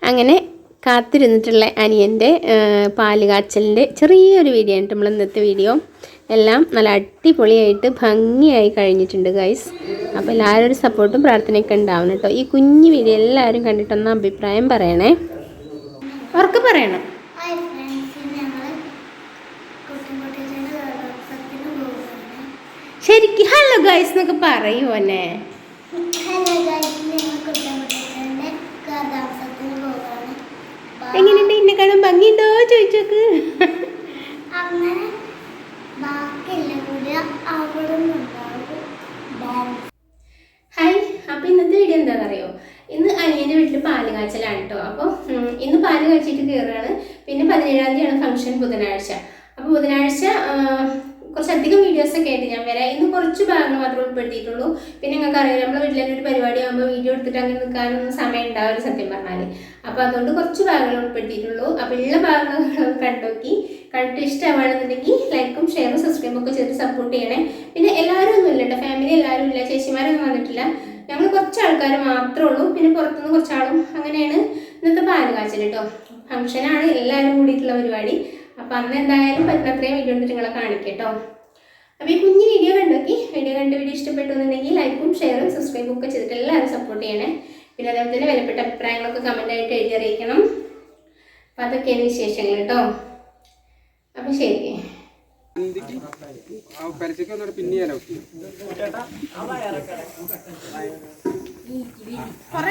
അങ്ങനെ കാത്തിരുന്നിട്ടുള്ള അനിയൻ്റെ പാല് കാച്ചലിൻ്റെ ചെറിയൊരു വീഡിയോ ആണ് നമ്മൾ ഇന്നത്തെ വീഡിയോ. എല്ലാം നല്ല അടിപൊളിയായിട്ട് ഭംഗിയായി കഴിഞ്ഞിട്ടുണ്ട് ഗൈസ്. അപ്പോൾ എല്ലാവരും ഒരു സപ്പോർട്ടും പ്രാർത്ഥനയൊക്കെ ഉണ്ടാവണം കേട്ടോ. ഈ കുഞ്ഞു വീഡിയോ എല്ലാവരും കണ്ടിട്ടൊന്ന് അഭിപ്രായം പറയണേ. അവർക്ക് പറയണം ശരിക്കും ഹലോ ഗൈസ് എന്നൊക്കെ പറയുമോനെ. എങ്ങനെയുണ്ട് എന്നെ കാണാൻ ഭംഗിയുണ്ടോ ചോദിച്ചോക്ക്. ഹായ്, അപ്പോൾ ഇന്നത്തെ വീഡിയോ എന്താണെന്ന് അറിയോ? ഇന്ന് അനിയൻ്റെ വീട്ടിൽ പാല് കാച്ചലാണ് കേട്ടോ. അപ്പോൾ ഇന്ന് പാല് കാച്ചിട്ട് കയറുകയാണ്. പിന്നെ 17-ാം തീയതിയാണ് ഫംഗ്ഷൻ, ബുധനാഴ്ച. അപ്പോൾ ബുധനാഴ്ച കുറച്ചധികം വീഡിയോസൊക്കെ ആയിട്ട് ഞാൻ വരാം. ഇന്ന് കുറച്ച് ഭാഗങ്ങൾ മാത്രമേ ഉൾപ്പെടുത്തിയിട്ടുള്ളൂ. പിന്നെ നിങ്ങൾക്ക് അറിയാം, നമ്മുടെ വീട്ടിൽ തന്നെ ഒരു പരിപാടി ആകുമ്പോൾ വീഡിയോ എടുത്തിട്ട് അങ്ങനെ നിൽക്കാനൊന്നും സമയം ഉണ്ടാവില്ല സത്യം പറഞ്ഞാൽ. അപ്പോൾ അതുകൊണ്ട് കുറച്ച് ഭാഗങ്ങൾ ഉൾപ്പെടുത്തിയിട്ടുള്ളൂ. അപ്പോൾ ഉള്ള ഭാഗങ്ങൾ കണ്ടോക്കി, കണ്ടിട്ട് ഇഷ്ടമാണെന്നുണ്ടെങ്കിൽ ലൈക്കും ഷെയറും സബ്സ്ക്രൈബും ഒക്കെ ചെയ്ത് സപ്പോർട്ട് ചെയ്യണേ. പിന്നെ എല്ലാവരും ഒന്നും ഇല്ല കേട്ടോ, ഫാമിലി എല്ലാവരും ഇല്ല, ചേച്ചിമാരൊന്നും വന്നിട്ടില്ല. ഞങ്ങൾ കുറച്ച് ആൾക്കാർ മാത്രമേ ഉള്ളൂ. പിന്നെ പുറത്തുനിന്ന് കുറച്ചാളും. അങ്ങനെയാണ് ഇന്നത്തെ പാല് കാച്ചൽ കേട്ടോ. ഫംഗ്ഷനാണ്, എല്ലാവരും കൂടിയിട്ടുള്ള പരിപാടി. അപ്പോൾ അന്ന് എന്തായാലും പറ്റുന്നത്രയും വീഡിയോ എടുത്തിട്ട് നിങ്ങളെ കാണിക്കാം കേട്ടോ. അപ്പോൾ ഈ കുഞ്ഞു വീഡിയോ കണ്ടോക്കി. വീഡിയോ ഇഷ്ടപ്പെട്ടു എന്നുണ്ടെങ്കിൽ ലൈക്കും ഷെയറും സബ്സ്ക്രൈബും ഒക്കെ ചെയ്തിട്ട് എല്ലാവരും സപ്പോർട്ട് ചെയ്യണേ. പിന്നെ അതേപോലെ തന്നെ വിലപ്പെട്ട അഭിപ്രായങ്ങളൊക്കെ കമൻ്റായിട്ട് എഴുതി അറിയിക്കണം. അപ്പോൾ അതൊക്കെയാണ് വിശേഷങ്ങൾ കേട്ടോ. അപ്പോൾ ശരി.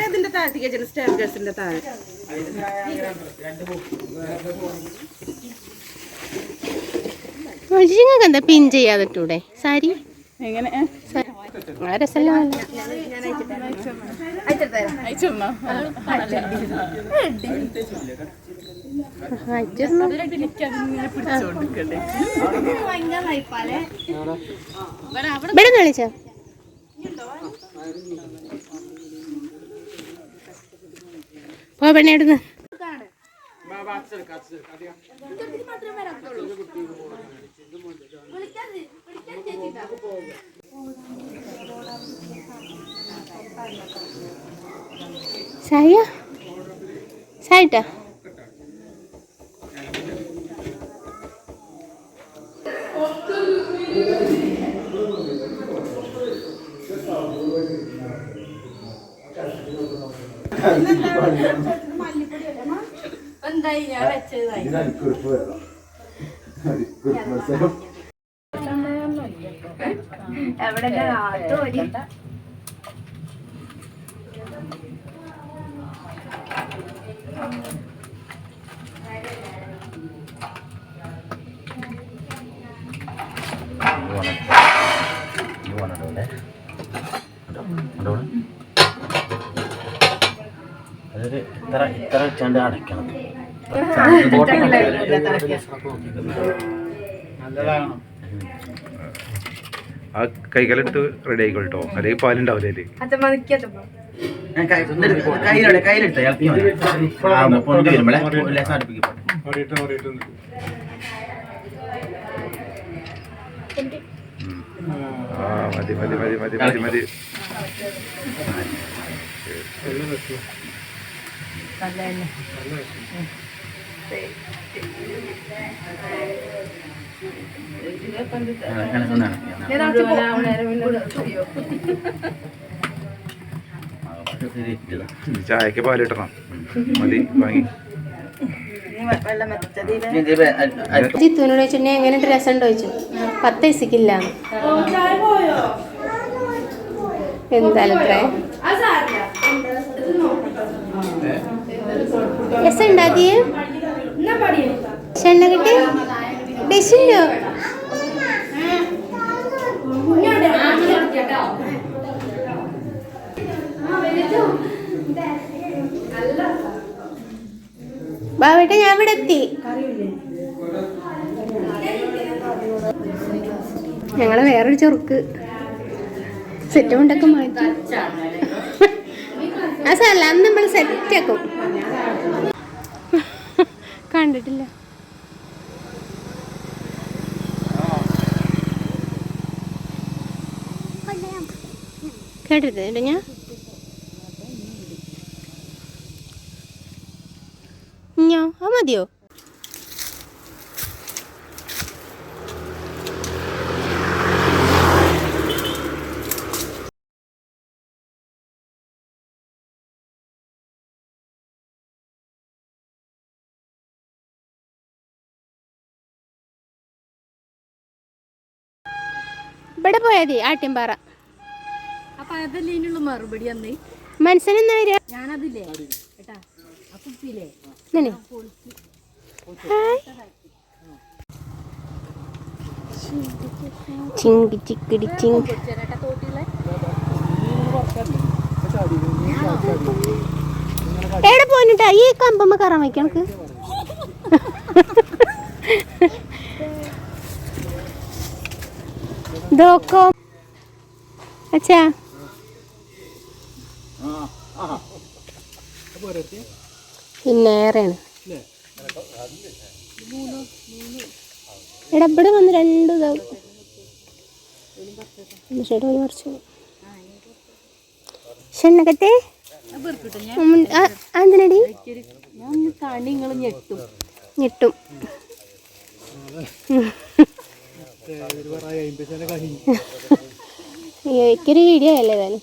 ഇതിന്റെ താഴത്തേക്ക് സ്റ്റെയർകേഴ്സിന്റെ താഴെ നിങ്ങൾക്ക് എന്താ പിൻ ചെയ്യാതിട്ടൂടെ സാരി? എങ്ങനെ രസമല്ല. ഇവിടെ കളിച്ചോ? പോ പെണ്ണെടുന്ന്. സായ സായിട്ടാ എന്തായി ഞാൻ വെച്ചതായി. എവിടെ അതൊരു ഇത്ര വെച്ചാണ്ട് അടയ്ക്കണം. ആ കൈകാലെടുത്ത് റെഡി ആയിക്കോട്ടോ, അല്ലെങ്കിൽ പാലുണ്ടാവില്ലേ? കയ്യിലെടുത്ത് പൊന്തി വരുമ്പോഴേ അടുപ്പിക്കും. മതി മതി മതി മതി മതി മതി. ചായക്ക് പാലിട്ടണം. മതി വാങ്ങി. ജിത്തുവിനോട് ചോദിച്ചിട്ടുണ്ടെങ്കിൽ എങ്ങനെ രസം ഉണ്ടോ ചോദിച്ചു. 10 പൈസക്കില്ല. എന്തായാലും അത്രേ രസം ഉണ്ടാക്കിയ ചെണ്ണ കിട്ടി ഡിഷില്ലോ. ബാവേട്ട ഞാൻ ഇവിടെ എത്തി. ഞങ്ങളെ വേറൊരു ചെറുക്ക് സെറ്റ് കൊണ്ടൊക്കെ മാറ്റി. ആ സാറല്ല, അന്ന് നമ്മൾ സെറ്റാക്കും. കണ്ടിട്ടില്ല. കേട്ടിട്ട് ഞാൻ മതിയോ? ഇവിടെ പോയാതി ആട്ടിൻപാറ. അപ്പൊ അതല്ലേ ഇതിനുള്ള മറുപടി അന്ന് മനസ്സിനെന്താ വരിക? ഞാനതില്ലേ കേട്ടാ ആ കുപ്പിയില്ലേ ഇങ്ങനെ. ഹായ്. ചിങ്കി ചിക്കിടി ചിങ്കി. ചേട്ടാ തോട്ടിലെ എവിടെ പോയിട്ടാ ഈ കമ്പമ്മ കയറാൻ വയ്ക്കാം നമുക്ക്. ദോക്കോ അച്ഛാ പിന്നേറെയാണ്. എടാ ഇവിടെ വന്ന് 2 ഇതാവും. കുറച്ച് ഷണ്ണകത്തെ എന്തിനടി കണി നിങ്ങൾ ഞെട്ടും ഞെട്ടും. എനിക്കൊരു വീഡിയോ അല്ലേ ഏതായാലും.